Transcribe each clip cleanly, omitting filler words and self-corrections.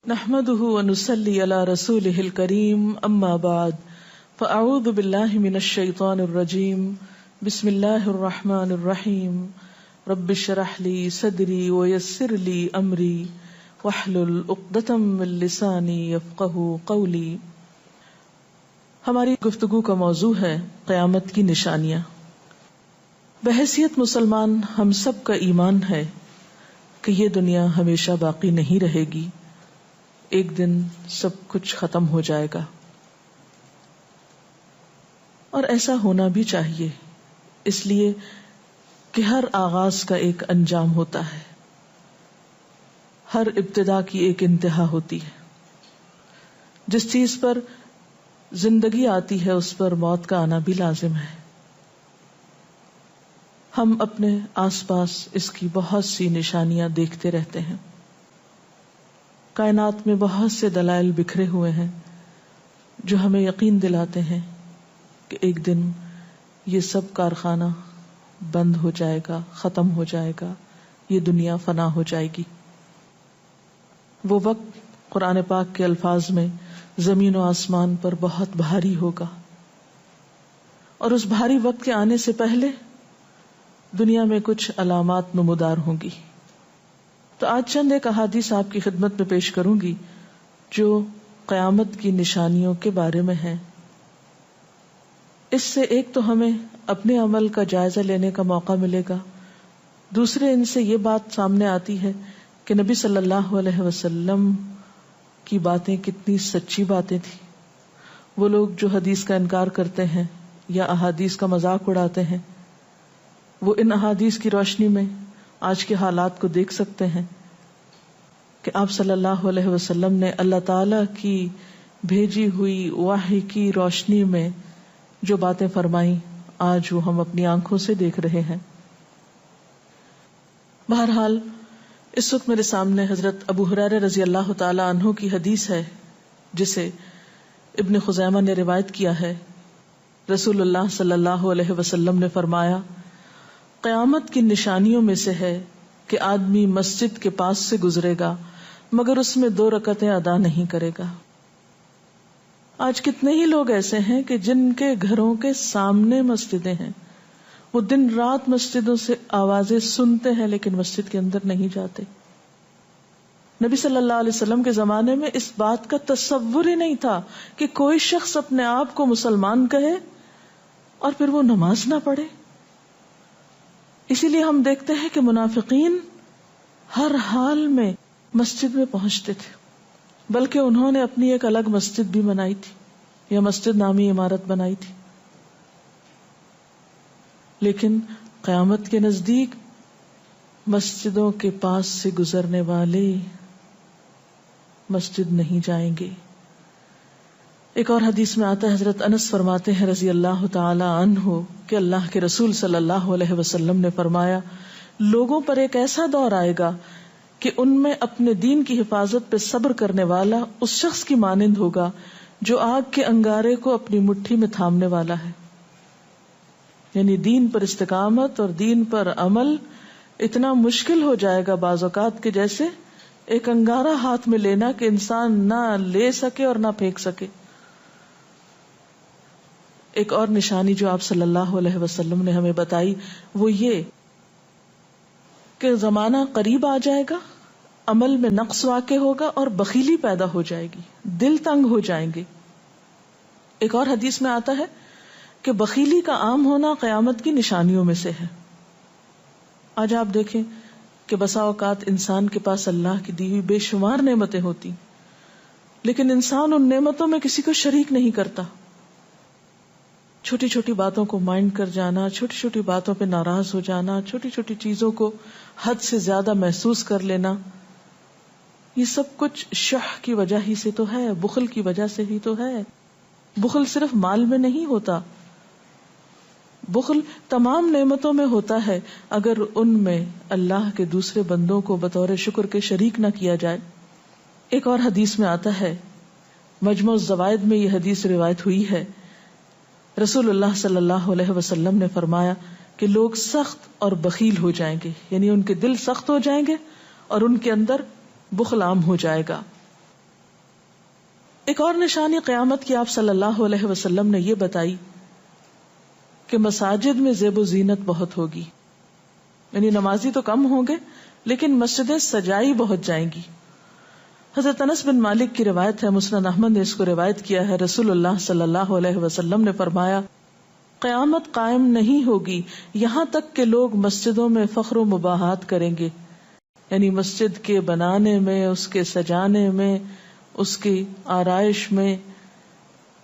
نحمده ونصلي على رسوله الكريم اما بعد فاعوذ بالله من الشيطان الرجيم بسم الله الرحمن الرحيم رب اشرح لي صدري ويسر لي امري واحلل عقدة من لساني يفقهوا قولي. ہماری گفتگو کا موضوع ہے قیامت کی نشانیاں. بحیثیت مسلمان ہم سب کا ایمان ہے کہ یہ دنیا ہمیشہ باقی نہیں رہے گی، ایک دن سب کچھ ختم ہو جائے گا، اور ایسا ہونا بھی چاہیے، اس لیے کہ ہر آغاز کا ایک انجام ہوتا ہے، ہر ابتدا کی ایک انتہا ہوتی ہے. جس چیز پر زندگی آتی ہے اس پر موت کا آنا بھی لازم ہے. ہم اپنے آس پاس اس کی بہت سی نشانیاں دیکھتے رہتے ہیں. کائنات میں بہت سے دلائل بکھرے ہوئے ہیں جو ہمیں یقین دلاتے ہیں کہ ایک دن یہ سب کارخانہ بند ہو جائے گا، ختم ہو جائے گا، یہ دنیا فنا ہو جائے گی. وہ وقت قرآن پاک کے الفاظ میں زمین و آسمان پر بہت بھاری ہوگا، اور اس بھاری وقت کے آنے سے پہلے دنیا میں کچھ علامات نمودار ہوں گی. تو آج چند ایک احادیث آپ کی خدمت میں پیش کروں گی جو قیامت کی نشانیوں کے بارے میں ہیں. اس سے ایک تو ہمیں اپنے عمل کا جائزہ لینے کا موقع ملے گا، دوسرے ان سے یہ بات سامنے آتی ہے کہ نبی صلی اللہ علیہ وسلم کی باتیں کتنی سچی باتیں تھیں. وہ لوگ جو حدیث کا انکار کرتے ہیں یا احادیث کا مذاق اڑاتے ہیں، وہ ان احادیث کی روشنی میں آج کے حالات کو دیکھ سکتے ہیں کہ آپ صلی اللہ علیہ وسلم نے اللہ تعالی کی بھیجی ہوئی وحی کی روشنی میں جو باتیں فرمائیں آج وہ ہم اپنی آنکھوں سے دیکھ رہے ہیں. بہرحال اس وقت میرے سامنے حضرت ابو ہریرہ رضی اللہ تعالی عنہ کی حدیث ہے جسے ابن خزیمہ نے روایت کیا ہے. رسول اللہ صلی اللہ علیہ وسلم نے فرمایا، قیامت کی نشانیوں میں سے ہے کہ آدمی مسجد کے پاس سے گزرے گا مگر اس میں 2 رکعتیں ادا نہیں کرے گا. آج کتنے ہی لوگ ایسے ہیں کہ جن کے گھروں کے سامنے مسجدیں ہیں، وہ دن رات مسجدوں سے آوازیں سنتے ہیں لیکن مسجد کے اندر نہیں جاتے. نبی صلی اللہ علیہ وسلم کے زمانے میں اس بات کا تصور ہی نہیں تھا کہ کوئی شخص اپنے آپ کو مسلمان کہے اور پھر وہ نماز نہ پڑھے. اسی لیے ہم دیکھتے ہیں کہ منافقین ہر حال میں مسجد میں پہنچتے تھے، بلکہ انہوں نے اپنی ایک الگ مسجد بھی بنائی تھی یا مسجد نامی عمارت بنائی تھی. لیکن قیامت کے نزدیک مسجدوں کے پاس سے گزرنے والے مسجد نہیں جائیں گے. ایک اور حدیث میں آتا ہے، حضرت انس فرماتے ہیں رضی اللہ تعالی عنہ کہ اللہ کے رسول صلی اللہ علیہ وسلم نے فرمایا، لوگوں پر ایک ایسا دور آئے گا کہ ان میں اپنے دین کی حفاظت پہ صبر کرنے والا اس شخص کی مانند ہوگا جو آگ کے انگارے کو اپنی مٹھی میں تھامنے والا ہے. یعنی دین پر استقامت اور دین پر عمل اتنا مشکل ہو جائے گا بعض اوقات کہ جیسے ایک انگارہ ہاتھ میں لینا کہ انسان نہ لے سکے اور نہ پھینک سکے. ایک اور نشانی جو آپ صلی اللہ علیہ وسلم نے ہمیں بتائی وہ یہ کہ زمانہ قریب آ جائے گا، عمل میں نقص واقع ہوگا اور بخیلی پیدا ہو جائے گی، دل تنگ ہو جائیں گے. ایک اور حدیث میں آتا ہے کہ بخیلی کا عام ہونا قیامت کی نشانیوں میں سے ہے. آج آپ دیکھیں کہ بسا اوقات انسان کے پاس اللہ کی دی ہوئی بے شمار نعمتیں ہوتی لیکن انسان ان نعمتوں میں کسی کو شریک نہیں کرتا. چھوٹی چھوٹی باتوں کو مائنڈ کر جانا، چھوٹی چھوٹی باتوں پہ ناراض ہو جانا، چھوٹی چھوٹی چیزوں کو حد سے زیادہ محسوس کر لینا، یہ سب کچھ شح کی وجہ ہی سے تو ہے، بخل کی وجہ سے ہی تو ہے. بخل صرف مال میں نہیں ہوتا، بخل تمام نعمتوں میں ہوتا ہے اگر ان میں اللہ کے دوسرے بندوں کو بطور شکر کے شریک نہ کیا جائے. ایک اور حدیث میں آتا ہے، مجموع الزوائد میں یہ حدیث روایت ہوئی ہے، رسول اللہ صلی اللہ علیہ وسلم نے فرمایا کہ لوگ سخت اور بخیل ہو جائیں گے، یعنی ان کے دل سخت ہو جائیں گے اور ان کے اندر بخل عام ہو جائے گا. ایک اور نشانی قیامت کی آپ صلی اللہ علیہ وسلم نے یہ بتائی کہ مساجد میں زیب و زینت بہت ہوگی، یعنی نمازی تو کم ہوں گے لیکن مسجدیں سجائی بہت جائیں گی. حضرت انس بن مالک کی روایت ہے، مسند احمد نے اس کو روایت کیا ہے، رسول اللہ صلی اللہ علیہ وسلم نے فرمایا قیامت قائم نہیں ہوگی یہاں تک کہ لوگ مسجدوں میں فخر و مباحات کریں گے، یعنی مسجد کے بنانے میں، اس کے سجانے میں، اس کی آرائش میں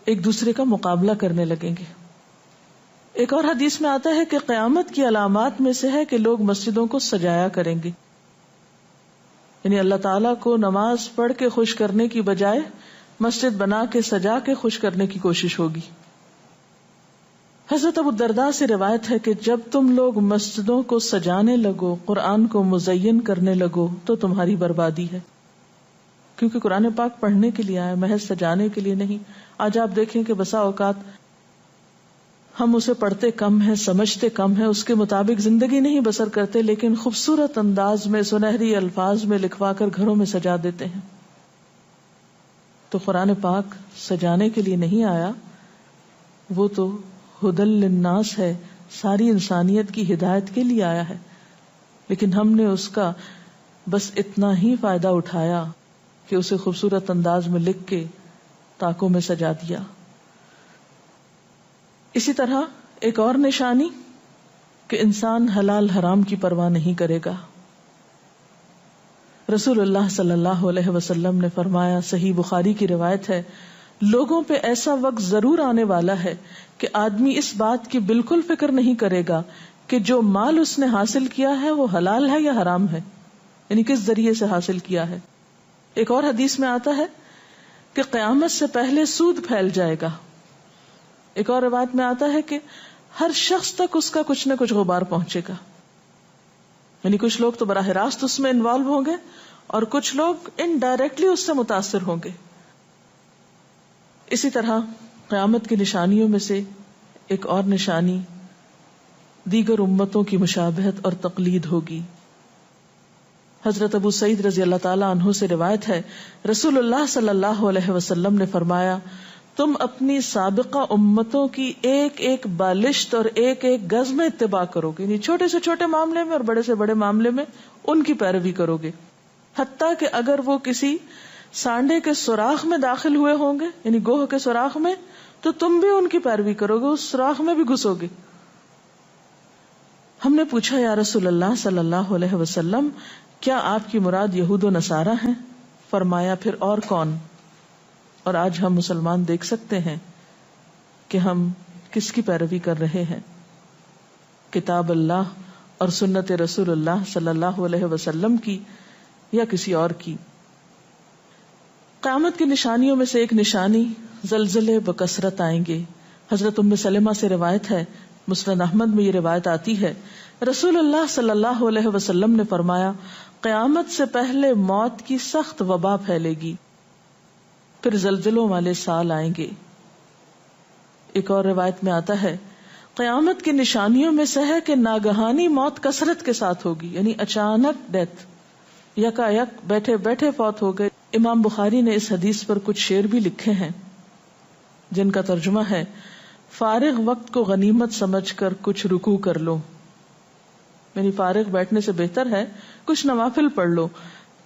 ایک دوسرے کا مقابلہ کرنے لگیں گے. ایک اور حدیث میں آتا ہے کہ قیامت کی علامات میں سے ہے کہ لوگ مسجدوں کو سجایا کریں گے، یعنی اللہ تعالیٰ کو نماز پڑھ کے خوش کرنے کی بجائے مسجد بنا کے سجا کے خوش کرنے کی کوشش ہوگی. حضرت ابو الدرداء سے روایت ہے کہ جب تم لوگ مسجدوں کو سجانے لگو، قرآن کو مزین کرنے لگو تو تمہاری بربادی ہے، کیونکہ قرآن پاک پڑھنے کے لیے آیا، محض سجانے کے لیے نہیں. آج آپ دیکھیں کہ بسا اوقات ہم اسے پڑھتے کم ہیں، سمجھتے کم ہیں، اس کے مطابق زندگی نہیں بسر کرتے، لیکن خوبصورت انداز میں سنہری الفاظ میں لکھوا کر گھروں میں سجا دیتے ہیں. تو قرآن پاک سجانے کے لیے نہیں آیا، وہ تو ہدی للناس ہے، ساری انسانیت کی ہدایت کے لیے آیا ہے، لیکن ہم نے اس کا بس اتنا ہی فائدہ اٹھایا کہ اسے خوبصورت انداز میں لکھ کے طاقوں میں سجا دیا. اسی طرح ایک اور نشانی کہ انسان حلال حرام کی پرواہ نہیں کرے گا. رسول اللہ صلی اللہ علیہ وسلم نے فرمایا، صحیح بخاری کی روایت ہے، لوگوں پہ ایسا وقت ضرور آنے والا ہے کہ آدمی اس بات کی بالکل فکر نہیں کرے گا کہ جو مال اس نے حاصل کیا ہے وہ حلال ہے یا حرام ہے، یعنی کس ذریعے سے حاصل کیا ہے. ایک اور حدیث میں آتا ہے کہ قیامت سے پہلے سود پھیل جائے گا. ایک اور روایت میں آتا ہے کہ ہر شخص تک اس کا کچھ نہ کچھ غبار پہنچے گا، یعنی کچھ لوگ تو براہ راست اس میں انوالو ہوں گے اور کچھ لوگ انڈائریکٹلی اس سے متاثر ہوں گے. اسی طرح قیامت کی نشانیوں میں سے ایک اور نشانی دیگر امتوں کی مشابہت اور تقلید ہوگی. حضرت ابو سعید رضی اللہ تعالی عنہ سے روایت ہے، رسول اللہ صلی اللہ علیہ وسلم نے فرمایا، تم اپنی سابقہ امتوں کی ایک ایک بالشت اور ایک ایک گز میں اتباع کرو گے، یعنی چھوٹے سے چھوٹے معاملے میں اور بڑے سے بڑے معاملے میں ان کی پیروی کرو گے، حتیٰ کہ اگر وہ کسی سانڈے کے سوراخ میں داخل ہوئے ہوں گے، یعنی گوہ کے سوراخ میں، تو تم بھی ان کی پیروی کرو گے، اس سوراخ میں بھی گھسو گے. ہم نے پوچھا، یا رسول اللہ صلی اللہ علیہ وسلم، کیا آپ کی مراد یہود و نصارہ ہیں؟ فرمایا، پھر اور کون؟ اور آج ہم مسلمان دیکھ سکتے ہیں کہ ہم کس کی پیروی کر رہے ہیں، کتاب اللہ اور سنت رسول اللہ صلی اللہ علیہ وسلم کی یا کسی اور کی. قیامت کی نشانیوں میں سے ایک نشانی زلزلے بکثرت آئیں گے. حضرت ام سلمہ سے روایت ہے، مسند احمد میں یہ روایت آتی ہے، رسول اللہ صلی اللہ علیہ وسلم نے فرمایا، قیامت سے پہلے موت کی سخت وبا پھیلے گی، پھر زلزلوں والے سال آئیں گے. ایک اور روایت میں آتا ہے، قیامت کی نشانیوں میں سے ہے کہ ناگہانی موت کثرت کے ساتھ ہوگی، یعنی اچانک ڈیتھ، یکا یک بیٹھے بیٹھے فوت ہو گئے. امام بخاری نے اس حدیث پر کچھ شعر بھی لکھے ہیں جن کا ترجمہ ہے، فارغ وقت کو غنیمت سمجھ کر کچھ رکوع کر لو، یعنی فارغ بیٹھنے سے بہتر ہے کچھ نوافل پڑھ لو،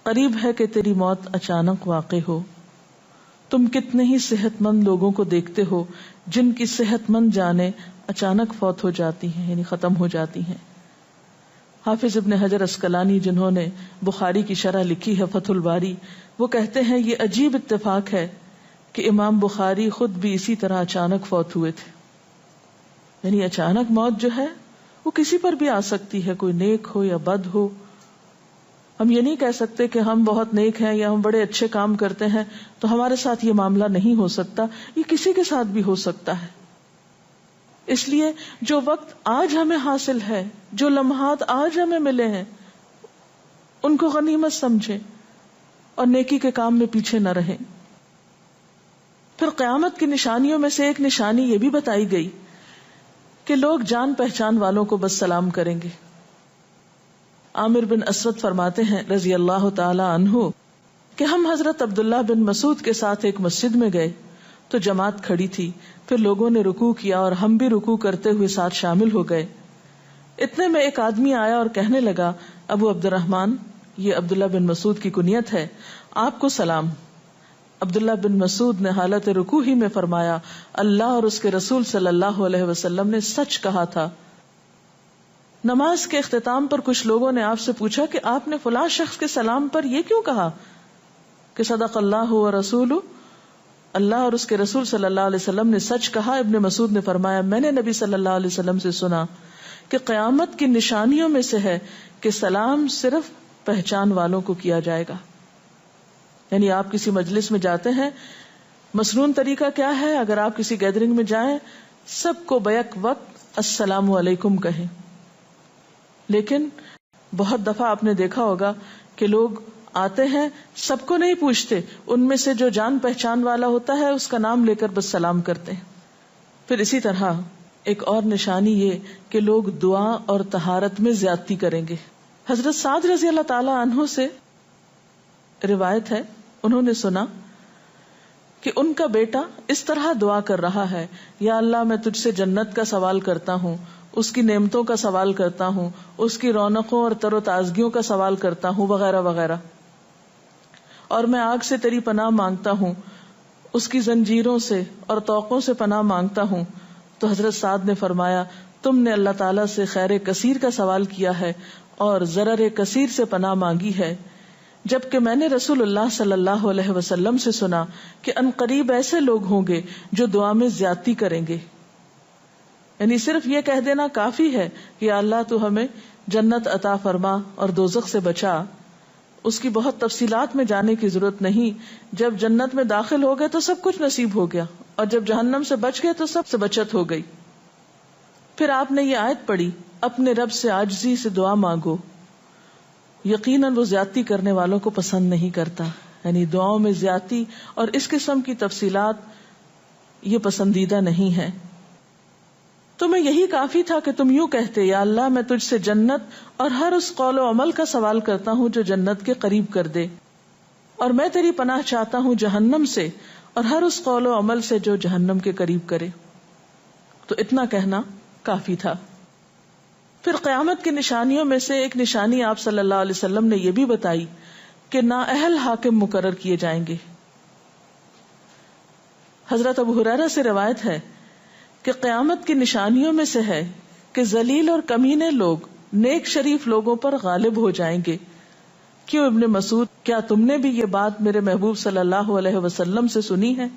قریب ہے کہ تیری موت اچانک واقع ہو. تم کتنے ہی صحت مند لوگوں کو دیکھتے ہو جن کی صحت مند جانیں اچانک فوت ہو جاتی ہیں، یعنی ختم ہو جاتی ہیں. حافظ ابن حجر عسقلانی جنہوں نے بخاری کی شرح لکھی ہے فتح الباری، وہ کہتے ہیں یہ عجیب اتفاق ہے کہ امام بخاری خود بھی اسی طرح اچانک فوت ہوئے تھے. یعنی اچانک موت جو ہے وہ کسی پر بھی آ سکتی ہے، کوئی نیک ہو یا بد ہو. ہم یہ نہیں کہہ سکتے کہ ہم بہت نیک ہیں یا ہم بڑے اچھے کام کرتے ہیں تو ہمارے ساتھ یہ معاملہ نہیں ہو سکتا، یہ کسی کے ساتھ بھی ہو سکتا ہے. اس لیے جو وقت آج ہمیں حاصل ہے، جو لمحات آج ہمیں ملے ہیں، ان کو غنیمت سمجھیں اور نیکی کے کام میں پیچھے نہ رہیں. پھر قیامت کی نشانیوں میں سے ایک نشانی یہ بھی بتائی گئی کہ لوگ جان پہچان والوں کو بس سلام کریں گے. عامر بن اسود فرماتے ہیں رضی اللہ تعالی عنہ کہ ہم حضرت عبداللہ بن مسعود کے ساتھ ایک مسجد میں گئے تو جماعت کھڑی تھی، پھر لوگوں نے رکوع کیا اور ہم بھی رکوع کرتے ہوئے ساتھ شامل ہو گئے۔ اتنے میں ایک آدمی آیا اور کہنے لگا، ابو عبد الرحمن، یہ عبداللہ بن مسعود کی کنیت ہے، آپ کو سلام۔ عبداللہ بن مسعود نے حالت رکوع ہی میں فرمایا، اللہ اور اس کے رسول صلی اللہ علیہ وسلم نے سچ کہا تھا۔ نماز کے اختتام پر کچھ لوگوں نے آپ سے پوچھا کہ آپ نے فلاں شخص کے سلام پر یہ کیوں کہا کہ صدق اللہ و رسول، اللہ اور اس کے رسول صلی اللہ علیہ وسلم نے سچ کہا۔ ابن مسعود نے فرمایا، میں نے نبی صلی اللہ علیہ وسلم سے سنا کہ قیامت کی نشانیوں میں سے ہے کہ سلام صرف پہچان والوں کو کیا جائے گا۔ یعنی آپ کسی مجلس میں جاتے ہیں، مسنون طریقہ کیا ہے؟ اگر آپ کسی گیدرنگ میں جائیں، سب کو بیک وقت السلام علیکم کہیں، لیکن بہت دفعہ آپ نے دیکھا ہوگا کہ لوگ آتے ہیں، سب کو نہیں پوچھتے، ان میں سے جو جان پہچان والا ہوتا ہے اس کا نام لے کر بس سلام کرتے ہیں۔ پھر اسی طرح ایک اور نشانی یہ کہ لوگ دعا اور طہارت میں زیادتی کریں گے۔ حضرت سعد رضی اللہ تعالی عنہ سے روایت ہے، انہوں نے سنا کہ ان کا بیٹا اس طرح دعا کر رہا ہے، یا اللہ میں تجھ سے جنت کا سوال کرتا ہوں، اس کی نعمتوں کا سوال کرتا ہوں، اس کی رونقوں اور تر و تازگیوں کا سوال کرتا ہوں، وغیرہ وغیرہ، اور میں آگ سے تیری پناہ مانگتا ہوں، اس کی زنجیروں سے اور طوقوں سے پناہ مانگتا ہوں۔ تو حضرت سعد نے فرمایا، تم نے اللہ تعالیٰ سے خیر کثیر کا سوال کیا ہے اور ضرر کثیر سے پناہ مانگی ہے، جبکہ میں نے رسول اللہ صلی اللہ علیہ وسلم سے سنا کہ ان قریب ایسے لوگ ہوں گے جو دعا میں زیادتی کریں گے۔ یعنی صرف یہ کہہ دینا کافی ہے کہ اللہ تو ہمیں جنت عطا فرما اور دوزخ سے بچا، اس کی بہت تفصیلات میں جانے کی ضرورت نہیں۔ جب جنت میں داخل ہو گئے تو سب کچھ نصیب ہو گیا، اور جب جہنم سے بچ گئے تو سب سے بچت ہو گئی۔ پھر آپ نے یہ آیت پڑھی، اپنے رب سے عاجزی سے دعا مانگو، یقیناً وہ زیادتی کرنے والوں کو پسند نہیں کرتا۔ یعنی دعاؤں میں زیادتی اور اس قسم کی تفصیلات یہ پسندیدہ نہیں ہے۔ تمہیں یہی کافی تھا کہ تم یوں کہتے، یا اللہ میں تجھ سے جنت اور ہر اس قول و عمل کا سوال کرتا ہوں جو جنت کے قریب کر دے، اور میں تیری پناہ چاہتا ہوں جہنم سے اور ہر اس قول و عمل سے جو جہنم کے قریب کرے۔ تو اتنا کہنا کافی تھا۔ پھر قیامت کی نشانیوں میں سے ایک نشانی آپ صلی اللہ علیہ وسلم نے یہ بھی بتائی کہ نااہل حاکم مقرر کیے جائیں گے۔ حضرت ابو ہریرہ سے روایت ہے کہ قیامت کی نشانیوں میں سے ہے کہ ذلیل اور کمینے لوگ نیک شریف لوگوں پر غالب ہو جائیں گے۔ کیوں ابن مسعود، کیا تم نے بھی یہ بات میرے محبوب صلی اللہ علیہ وسلم سے سنی ہے؟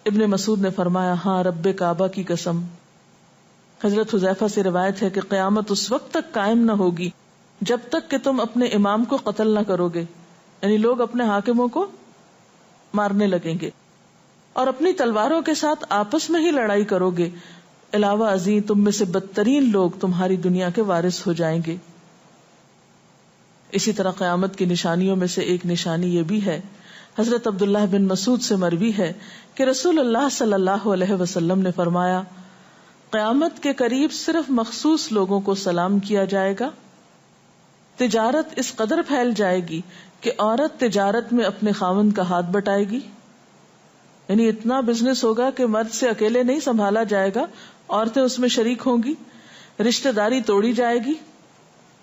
ابن مسعود نے فرمایا، ہاں رب کعبہ کی قسم۔ حضرت حذیفہ سے روایت ہے کہ قیامت اس وقت تک قائم نہ ہوگی جب تک کہ تم اپنے امام کو قتل نہ کرو گے، یعنی لوگ اپنے حاکموں کو مارنے لگیں گے اور اپنی تلواروں کے ساتھ آپس میں ہی لڑائی کرو گے، علاوہ ازیں تم میں سے بدترین لوگ تمہاری دنیا کے وارث ہو جائیں گے۔ اسی طرح قیامت کی نشانیوں میں سے ایک نشانی یہ بھی ہے، حضرت عبداللہ بن مسعود سے مروی ہے کہ رسول اللہ صلی اللہ علیہ وسلم نے فرمایا، قیامت کے قریب صرف مخصوص لوگوں کو سلام کیا جائے گا، تجارت اس قدر پھیل جائے گی کہ عورت تجارت میں اپنے خاوند کا ہاتھ بٹائے گی، یعنی اتنا بزنس ہوگا کہ مرد سے اکیلے نہیں سنبھالا جائے گا، عورتیں اس میں شریک ہوں گی، رشتہ داری توڑی جائے گی،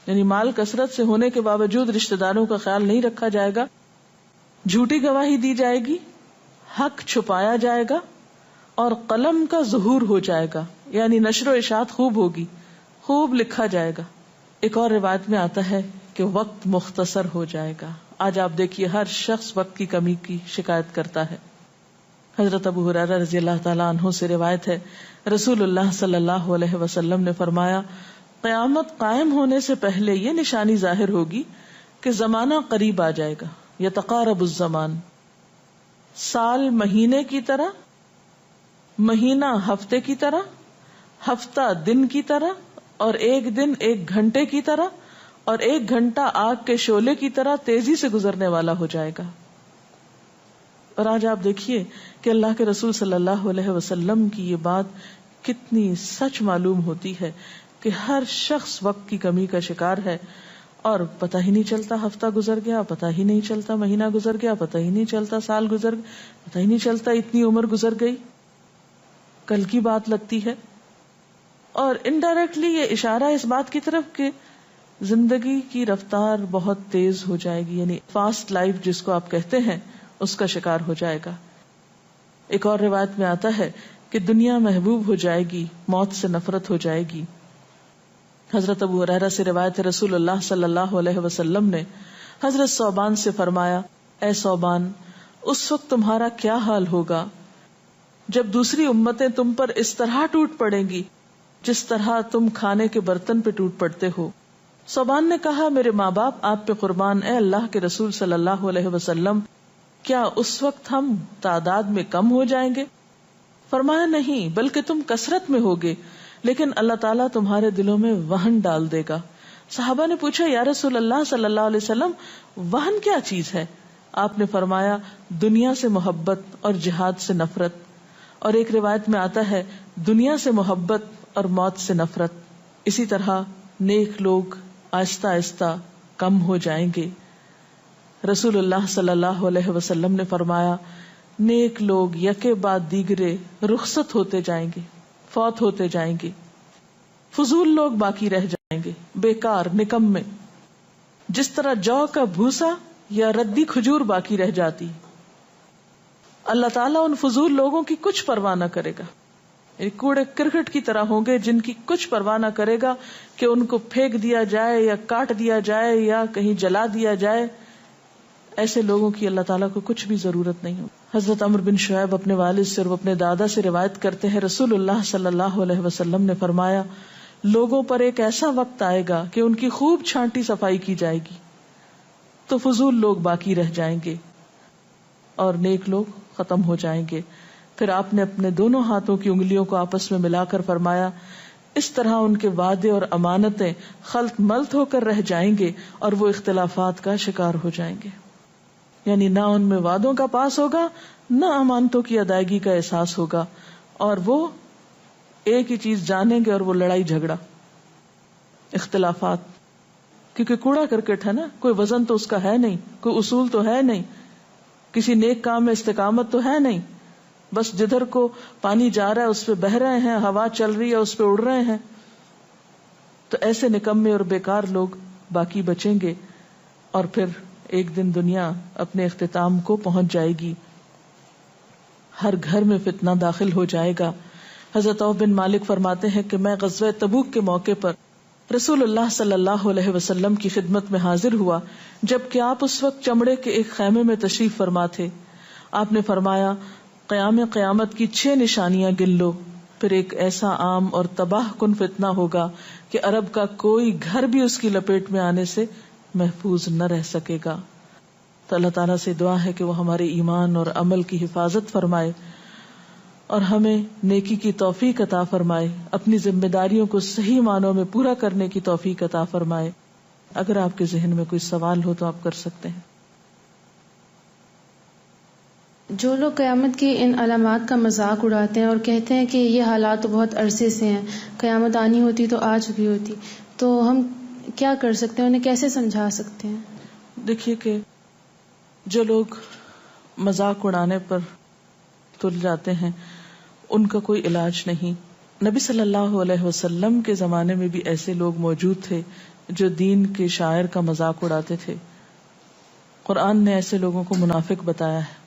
یعنی مال کثرت سے ہونے کے باوجود رشتہ داروں کا خیال نہیں رکھا جائے گا، جھوٹی گواہی دی جائے گی، حق چھپایا جائے گا، اور قلم کا ظہور ہو جائے گا، یعنی نشر و اشاعت خوب ہوگی، خوب لکھا جائے گا۔ ایک اور روایت میں آتا ہے کہ وقت مختصر ہو جائے گا۔ آج آپ دیکھیے ہر شخص وقت کی کمی کی شکایت کرتا ہے۔ حضرت ابو ہریرہ رضی اللہ تعالیٰ عنہ سے روایت ہے، رسول اللہ صلی اللہ علیہ وسلم نے فرمایا، قیامت قائم ہونے سے پہلے یہ نشانی ظاہر ہوگی کہ زمانہ قریب آ جائے گا، یتقارب الزمان، سال مہینے کی طرح، مہینہ ہفتے کی طرح، ہفتہ دن کی طرح، اور ایک دن ایک گھنٹے کی طرح، اور ایک گھنٹہ آگ کے شعلے کی طرح تیزی سے گزرنے والا ہو جائے گا۔ اور آج آپ دیکھیے کہ اللہ کے رسول صلی اللہ علیہ وسلم کی یہ بات کتنی سچ معلوم ہوتی ہے کہ ہر شخص وقت کی کمی کا شکار ہے، اور پتہ ہی نہیں چلتا ہفتہ گزر گیا، پتہ ہی نہیں چلتا مہینہ گزر گیا، پتہ ہی نہیں چلتا سال گزر گیا، پتہ ہی نہیں چلتا اتنی عمر گزر گئی، کل کی بات لگتی ہے. اور انڈائریکٹلی یہ اشارہ اس بات کی طرف کہ زندگی کی رفتار بہت تیز ہو جائے گی، یعنی فاسٹ لائف جس کو آپ کہتے ہیں اس کا شکار ہو جائے گا. ایک اور روایت میں آتا ہے کہ دنیا محبوب ہو جائے گی، موت سے نفرت ہو جائے گی. حضرت ابو ہریرہ سے روایت ہے رسول اللہ صلی اللہ علیہ وسلم نے حضرت ثوبان سے فرمایا، اے ثوبان، اس وقت تمہارا کیا حال ہوگا جب دوسری امتیں تم پر اس طرح ٹوٹ پڑیں گی جس طرح تم کھانے کے برتن پہ ٹوٹ پڑتے ہو. ثوبان نے کہا، میرے ماں باپ آپ پہ قربان، اے اللہ کے رسول صلی اللہ علیہ وسلم، کیا اس وقت ہم تعداد میں کم ہو جائیں گے؟ فرمایا، نہیں، بلکہ تم کثرت میں ہوگے، لیکن اللہ تعالیٰ تمہارے دلوں میں وہن ڈال دے گا. صحابہ نے پوچھا، یا رسول اللہ صلی اللہ علیہ وسلم، وہن کیا چیز ہے؟ آپ نے فرمایا، دنیا سے محبت اور جہاد سے نفرت. اور ایک روایت میں آتا ہے، دنیا سے محبت اور موت سے نفرت. اسی طرح نیک لوگ آہستہ آہستہ کم ہو جائیں گے. رسول اللہ صلی اللہ علیہ وسلم نے فرمایا، نیک لوگ یکے بعد دیگرے رخصت ہوتے جائیں گے، فوت ہوتے جائیں گے. فضول لوگ باقی رہ جائیں گے، بیکار، نکمے، جس طرح جو کا بھوسا یا ردی کھجور باقی رہ جاتی. اللہ تعالیٰ ان فضول لوگوں کی کچھ پرواہ نہ کرے گا، یعنی کوڑے کرکٹ کی طرح ہوں گے جن کی کچھ پرواہ نہ کرے گا کہ ان کو پھینک دیا جائے یا کاٹ دیا جائے یا کہیں جلا دیا جائے. ایسے لوگوں کی اللہ تعالیٰ کو کچھ بھی ضرورت نہیں ہو. حضرت عمرو بن شعیب اپنے والد سے اور اپنے دادا سے روایت کرتے ہیں، رسول اللہ صلی اللہ علیہ وسلم نے فرمایا، لوگوں پر ایک ایسا وقت آئے گا کہ ان کی خوب چھانٹی صفائی کی جائے گی تو فضول لوگ باقی رہ جائیں گے اور نیک لوگ ختم ہو جائیں گے. پھر آپ نے اپنے دونوں ہاتھوں کی انگلیوں کو آپس میں ملا کر فرمایا، اس طرح ان کے وعدے اور امانتیں خلط ملط ہو کر رہ جائیں گے اور وہ اختلافات کا شکار ہو جائیں گے. یعنی نہ ان میں وعدوں کا پاس ہوگا، نہ امانتوں کی ادائیگی کا احساس ہوگا، اور وہ ایک ہی چیز جانیں گے اور وہ لڑائی جھگڑا، اختلافات. کیونکہ کوڑا کرکٹ ہے نا، کوئی وزن تو اس کا ہے نہیں، کوئی اصول تو ہے نہیں، کسی نیک کام میں استقامت تو ہے نہیں، بس جدھر کو پانی جا رہا ہے اس پہ بہ رہے ہیں، ہوا چل رہی ہے اس پہ اڑ رہے ہیں. تو ایسے نکمے اور بیکار لوگ باقی بچیں گے اور پھر ایک دن دنیا اپنے اختتام کو پہنچ جائے گی. ہر گھر میں فتنہ داخل ہو جائے گا. حضرت عوف بن مالک فرماتے ہیں کہ میں غزوہ تبوک کے موقع پر رسول اللہ صلی اللہ علیہ وسلم کی خدمت میں حاضر ہوا جبکہ آپ اس وقت چمڑے کے ایک خیمے میں تشریف فرما تھے. آپ نے فرمایا، قیامت کی 6 نشانیاں گن لو. پھر ایک ایسا عام اور تباہ کن فتنہ ہوگا کہ عرب کا کوئی گھر بھی اس کی لپیٹ میں آنے سے محفوظ نہ رہ سکے گا. تو اللہ تعالیٰ سے دعا ہے کہ وہ ہمارے ایمان اور عمل کی حفاظت فرمائے اور ہمیں نیکی کی توفیق عطا فرمائے، اپنی ذمہ داریوں کو صحیح معنوں میں پورا کرنے کی توفیق عطا فرمائے. اگر آپ کے ذہن میں کوئی سوال ہو تو آپ کر سکتے ہیں. جو لوگ قیامت کی ان علامات کا مذاق اڑاتے ہیں اور کہتے ہیں کہ یہ حالات تو بہت عرصے سے ہیں، قیامت آنی ہوتی تو آ چکی ہوتی، تو ہم کیا کر سکتے ہیں، انہیں کیسے سمجھا سکتے ہیں؟ دیکھیے کہ جو لوگ مذاق اڑانے پر تل جاتے ہیں ان کا کوئی علاج نہیں. نبی صلی اللہ علیہ وسلم کے زمانے میں بھی ایسے لوگ موجود تھے جو دین کے شاعر کا مذاق اڑاتے تھے. قرآن نے ایسے لوگوں کو منافق بتایا ہے.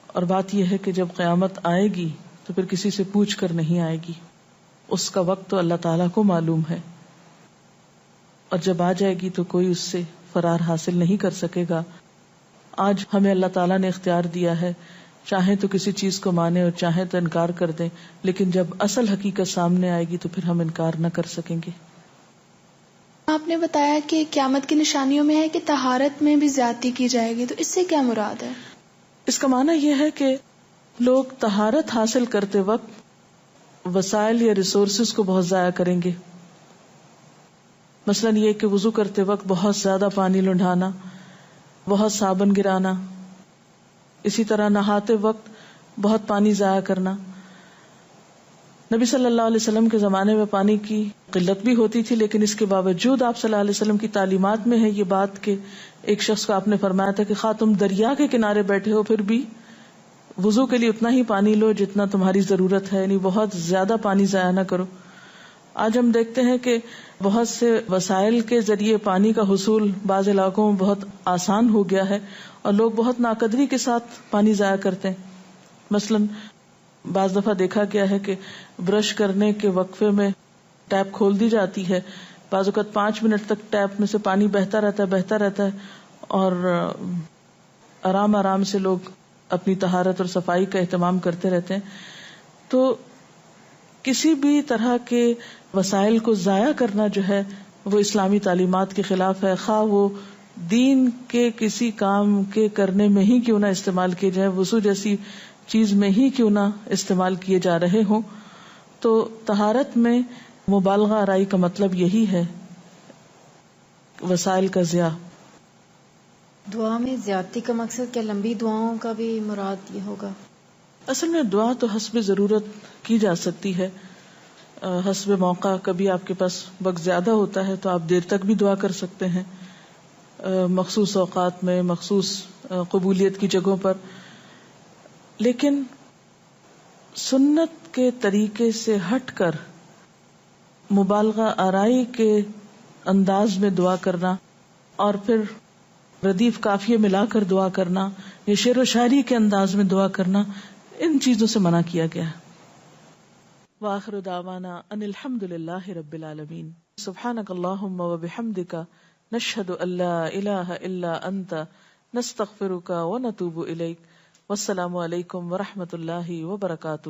اور بات یہ ہے کہ جب قیامت آئے گی تو پھر کسی سے پوچھ کر نہیں آئے گی، اس کا وقت تو اللہ تعالیٰ کو معلوم ہے، اور جب آ جائے گی تو کوئی اس سے فرار حاصل نہیں کر سکے گا. آج ہمیں اللہ تعالیٰ نے اختیار دیا ہے، چاہیں تو کسی چیز کو مانیں اور چاہیں تو انکار کر دیں، لیکن جب اصل حقیقت سامنے آئے گی تو پھر ہم انکار نہ کر سکیں گے. آپ نے بتایا کہ قیامت کی نشانیوں میں ہے کہ طہارت میں بھی زیادتی کی جائے گی، تو اس سے کیا مراد ہے؟ اس کا معنی یہ ہے کہ لوگ طہارت حاصل کرتے وقت وسائل یا ریسورسز کو بہت ضائع کریں گے. مثلا یہ کہ وضو کرتے وقت بہت زیادہ پانی لنڈھانا، بہت صابن گرانا، اسی طرح نہاتے وقت بہت پانی ضائع کرنا. نبی صلی اللہ علیہ وسلم کے زمانے میں پانی کی قلت بھی ہوتی تھی، لیکن اس کے باوجود آپ صلی اللہ علیہ وسلم کی تعلیمات میں ہے یہ بات کہ ایک شخص کو آپ نے فرمایا تھا کہ خواہ تم دریا کے کنارے بیٹھے ہو پھر بھی وضو کے لیے اتنا ہی پانی لو جتنا تمہاری ضرورت ہے، یعنی بہت زیادہ پانی ضائع نہ کرو. آج ہم دیکھتے ہیں کہ بہت سے وسائل کے ذریعے پانی کا حصول بعض علاقوں میں بہت آسان ہو گیا ہے اور لوگ بہت ناقدری کے ساتھ پانی ضائع کرتے ہیں. مثلاً بعض دفعہ دیکھا گیا ہے کہ برش کرنے کے وقفے میں ٹیپ کھول دی جاتی ہے، بعض اوقات 5 منٹ تک ٹیپ میں سے پانی بہتا رہتا ہے اور آرام آرام سے لوگ اپنی طہارت اور صفائی کا اہتمام کرتے رہتے ہیں. تو کسی بھی طرح کے وسائل کو ضائع کرنا جو ہے وہ اسلامی تعلیمات کے خلاف ہے، خواہ وہ دین کے کسی کام کے کرنے میں ہی کیوں نہ استعمال کیے جائے، وضو جیسی چیز میں ہی کیوں نہ استعمال کیے جا رہے ہوں. تو طہارت میں مبالغہ آرائی کا مطلب یہی ہے، وسائل کا ضیاع. دعا میں زیادتی کا مقصد کیا لمبی دعاؤں کا بھی مراد یہ ہوگا؟ اصل میں دعا تو حسب ضرورت کی جا سکتی ہے، حسب موقع. کبھی آپ کے پاس وقت زیادہ ہوتا ہے تو آپ دیر تک بھی دعا کر سکتے ہیں، مخصوص اوقات میں، مخصوص قبولیت کی جگہوں پر. لیکن سنت کے طریقے سے ہٹ کر مبالغہ آرائی کے انداز میں دعا کرنا اور پھر ردیف قافیے ملا کر دعا کرنا یا شعر و شاعری کے انداز میں دعا کرنا، ان چیزوں سے منع کیا گیا ہے. وآخر دعوانا ان الحمد للہ رب العالمین. سبحانک اللہم وبحمدک نشہد ان لا الہ الا انت نستغفرک ونتوب الیک. والسلام علیکم ورحمۃ اللہ وبرکاتہ.